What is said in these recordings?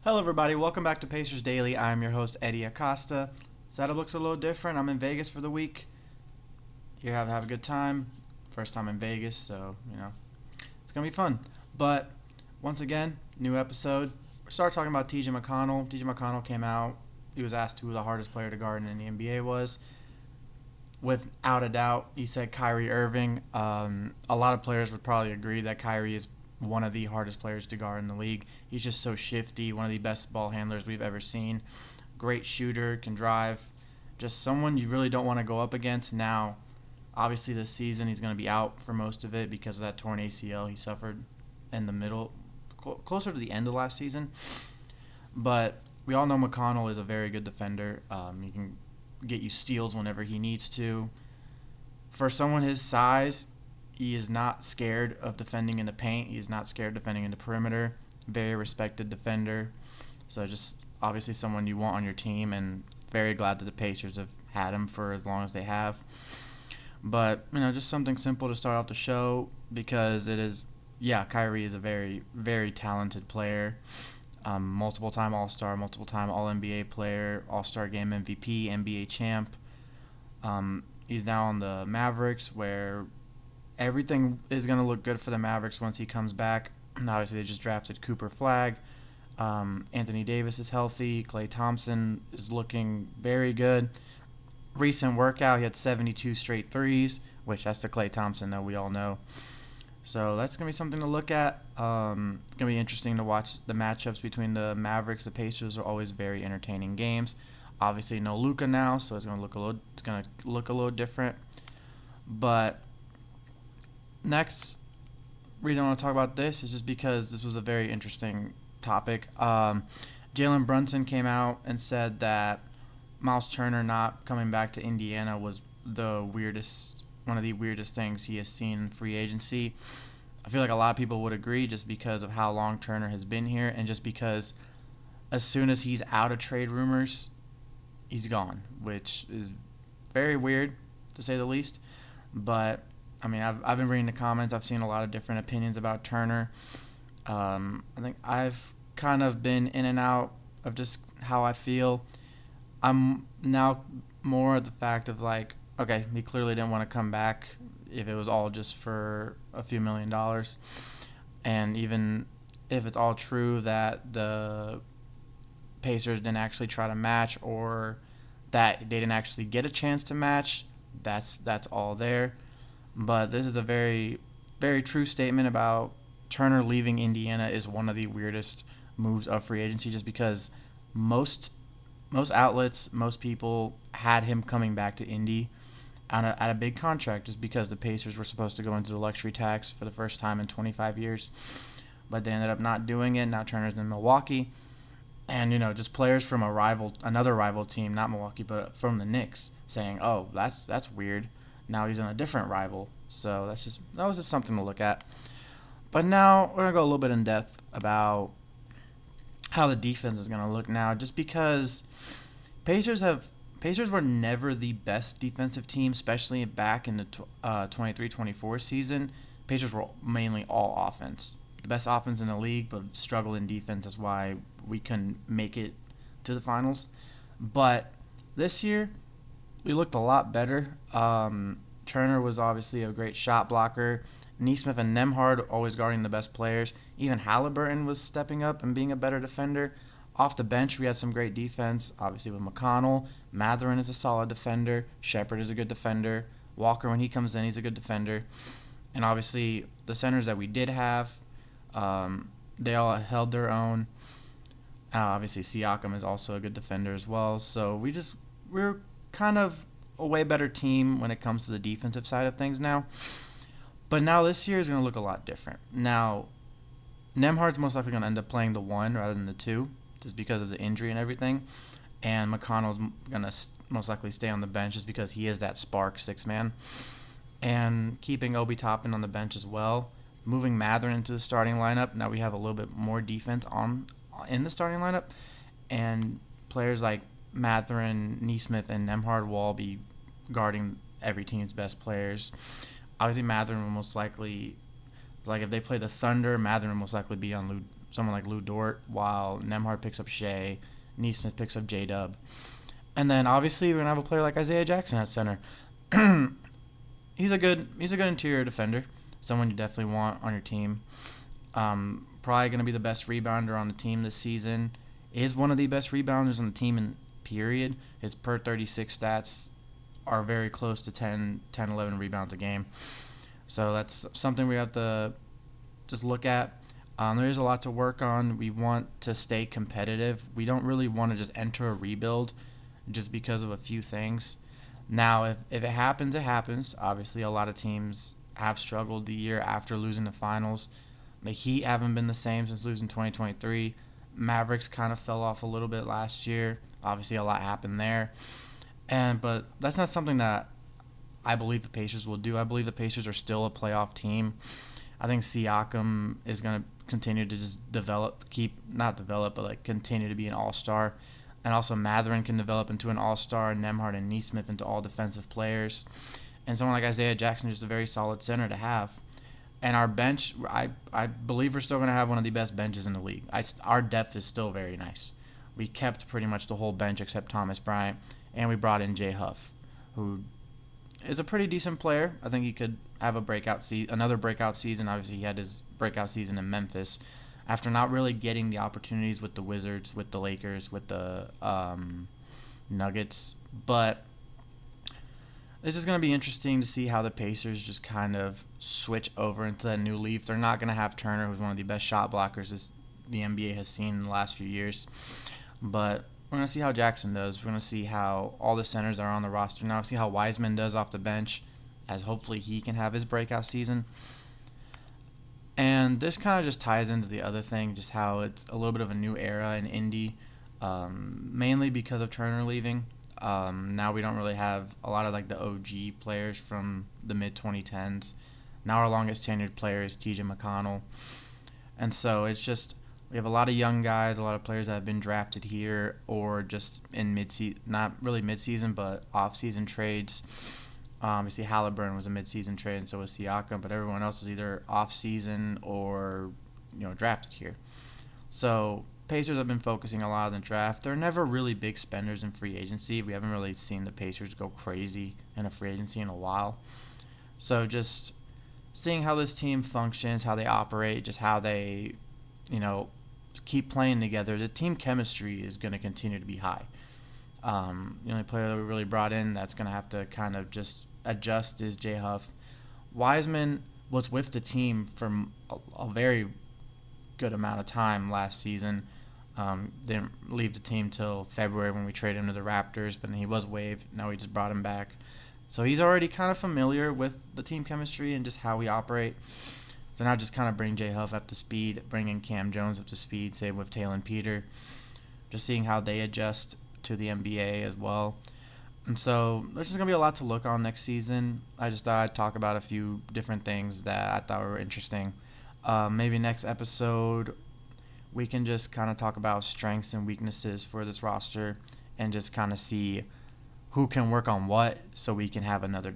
Hello, everybody. Welcome back to Pacers Daily. I'm your host, Hery Acosta. Setup looks a little different. I'm in Vegas for the week. Here, have a good time. First time in Vegas, so it's gonna be fun. But once again, new episode. We start talking about T.J. McConnell. T.J. McConnell came out. He was asked who the hardest player to guard in the NBA was. Without a doubt, he said Kyrie Irving. A lot of players would probably agree that Kyrie is one of the hardest players to guard in the league. He's just so shifty, one of the best ball handlers we've ever seen. Great shooter, can drive. Just someone you really don't want to go up against. Now, obviously this season he's going to be out for most of it because of that torn ACL he suffered in the middle, closer to the end of last season. But we all know McConnell is a very good defender. He can get you steals whenever he needs to. For someone his size, he is not scared of defending in the paint. He is not scared of defending in the perimeter. Very respected defender. So just obviously someone you want on your team, and very glad that the Pacers have had him for as long as they have. But, just something simple to start off the show because it is, Kyrie is a very, very talented player. Multiple-time All-Star, multiple-time All-NBA player, All-Star Game MVP, NBA champ. He's now on the Mavericks where everything is going to look good for the Mavericks once he comes back. Obviously, they just drafted Cooper Flagg. Anthony Davis is healthy. Klay Thompson is looking very good. Recent workout, he had 72 straight threes, which that's the Klay Thompson that we all know. So that's going to be something to look at. It's going to be interesting to watch the matchups between the Mavericks. The Pacers are always very entertaining games. Obviously, no Luka now, so it's going to look a little different. But next reason I want to talk about this is just because this was a very interesting topic. Jalen Brunson came out and said that Myles Turner not coming back to Indiana was one of the weirdest things he has seen in free agency. I feel like a lot of people would agree just because of how long Turner has been here and just because as soon as he's out of trade rumors, he's gone, which is very weird to say the least. But I've been reading the comments. I've seen a lot of different opinions about Turner. I think I've kind of been in and out of just how I feel. I'm now more at the fact of okay, he clearly didn't want to come back if it was all just for a few $1 million. And even if it's all true that the Pacers didn't actually try to match or that they didn't actually get a chance to match, that's all there. But this is a very, very true statement about Turner leaving Indiana is one of the weirdest moves of free agency just because most outlets, most people had him coming back to Indy at a big contract just because the Pacers were supposed to go into the luxury tax for the first time in 25 years. But they ended up not doing it. Now Turner's in Milwaukee. And, just players from another rival team, not Milwaukee, but from the Knicks saying, oh, that's weird. Now he's on a different rival. So that was just something to look at. But now we're going to go a little bit in depth about how the defense is going to look now, just because Pacers were never the best defensive team, especially back in the 23-24 season. Pacers were mainly all offense. The best offense in the league, but struggled in defense. That's why we couldn't make it to the finals. But this year, we looked a lot better. Turner was obviously a great shot blocker. Nesmith and Nembhard always guarding the best players. Even Halliburton was stepping up and being a better defender. Off the bench, we had some great defense, obviously with McConnell. Mathurin is a solid defender. Shepherd is a good defender. Walker, when he comes in, he's a good defender. And obviously, the centers that we did have, they all held their own. Obviously, Siakam is also a good defender as well. So we're kind of a way better team when it comes to the defensive side of things now. But now this year is going to look a lot different. Now, Nembhard's most likely going to end up playing the 1 rather than the 2 just because of the injury and everything. And McConnell's going to most likely stay on the bench just because he is that spark 6-man. And keeping Obi Toppin on the bench as well. Moving Mathurin into the starting lineup. Now we have a little bit more defense in the starting lineup. And players like Mathurin, Nesmith, and Nembhard will all be guarding every team's best players. Obviously, Mathurin will most likely, if they play the Thunder, Mathurin will most likely be on someone like Lou Dort, while Nembhard picks up Shea, Neesmith picks up J-Dub. And then obviously we're gonna have a player like Isaiah Jackson at center. he's a good interior defender, someone you definitely want on your team. Probably gonna be the best rebounder on the team this season. Is one of the best rebounders on the team in period. His per 36 stats are very close to 10, 11 rebounds a game. So that's something we have to just look at. There is a lot to work on. We want to stay competitive. We don't really want to just enter a rebuild just because of a few things. Now, if it happens, it happens. Obviously, a lot of teams have struggled the year after losing the finals. The Heat haven't been the same since losing 2023. Mavericks kind of fell off a little bit last year. Obviously, a lot happened there. But that's not something that I believe the Pacers will do. I believe the Pacers are still a playoff team. I think Siakam is going to continue to just continue to be an all-star. And also Mathurin can develop into an all-star, Nembhard and Neesmith into all defensive players. And someone like Isaiah Jackson is just a very solid center to have. And our bench, I believe we're still going to have one of the best benches in the league. Our depth is still very nice. We kept pretty much the whole bench except Thomas Bryant, and we brought in Jay Huff, who is a pretty decent player. I think he could have another breakout season. Obviously, he had his breakout season in Memphis after not really getting the opportunities with the Wizards, with the Lakers, with the Nuggets. But it's just going to be interesting to see how the Pacers just kind of switch over into that new leaf. They're not going to have Turner, who's one of the best shot blockers the NBA has seen in the last few years. But we're going to see how Jackson does. We're going to see how all the centers are on the roster now. See how Wiseman does off the bench, as hopefully he can have his breakout season. And this kind of just ties into the other thing, just how it's a little bit of a new era in Indy, mainly because of Turner leaving. Now we don't really have a lot of like the OG players from the mid-2010s. Now our longest tenured player is TJ McConnell. And so it's just we have a lot of young guys, a lot of players that have been drafted here or just in mid-season, not really mid-season, but off-season trades. Obviously, Halliburton was a mid-season trade, and so was Siakam, but everyone else is either off-season or drafted here. So Pacers have been focusing a lot on the draft. They're never really big spenders in free agency. We haven't really seen the Pacers go crazy in a free agency in a while. So just seeing how this team functions, how they operate, just how they, keep playing together, the team chemistry is going to continue to be high. The only player that we really brought in that's going to have to kind of just adjust is Jay Huff. Wiseman was with the team for a very good amount of time last season. Didn't leave the team till February when we traded him to the Raptors, but he was waived. Now we just brought him back. So he's already kind of familiar with the team chemistry and just how we operate. So now just kind of bring Jay Huff up to speed, bringing Cam Jones up to speed, same with Taylor and Peter. Just seeing how they adjust to the NBA as well. And so there's just going to be a lot to look on next season. I just thought I'd talk about a few different things that I thought were interesting. Maybe next episode we can just kind of talk about strengths and weaknesses for this roster and just kind of see who can work on what so we can have another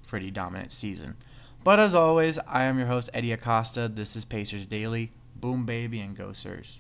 pretty dominant season. But as always, I am your host, Hery Acosta. This is Pacers Daily. Boom, baby, and go, Sirs.